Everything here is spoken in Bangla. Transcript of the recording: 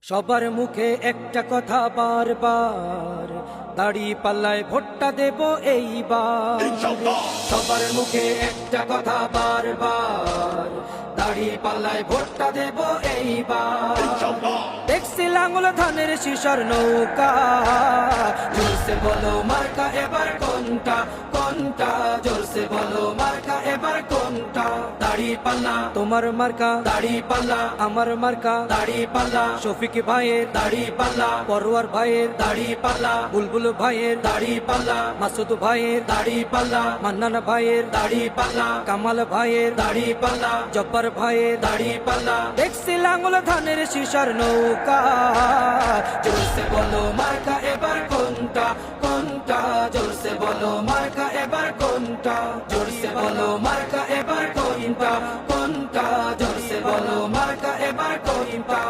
সবার মুখে একটা কথা বারবার, দাড়ি পাল্লায় ভোটটা দেব এইবার। সবার মুখে একটা কথা বারবার, দাড়ি পাল্লায় ভোটটা দেব এইবার। দেখছি লাঙ্গল ধানের শিশর নৌকা, জোরসে বলো মার্কা এবার কোনটা কোনটা, জোরসে বলো মার্কা এবার কোনটা। দাড়ি পাল্লা তোমার মার্কা, দাড়ি পাল্লা আমার মার্কা, দাড়ি পাল্লা শফিক ভাইয়ের দাড়ি পাল্লা, পরোয়ার ভাইয়ের দাড়ি পাল্লা, বুলবুল ভাইয়ের দাড়ি পাল্লা, মাসুদ ভাইয়ের দাড়ি পাল্লা, মান্নান ভাইয়ের দাড়ি পাল্লা, কামাল ভাইয়ের দাড়ি পাল্লা, জব্বার ভাইয়ের দাড়ি পাল্লা। দেখছি লাঙ্গল ধানের শিশর নৌকা, জোরসে বলো মার্কা এবার কোনটা কোনটা, জোরসে বলো মার্কা এবার কোনটা, জোরসে বলো মার্কা এবার কোনটা কোনটা, জোরসে বলো মার্কা এবার কোনটা।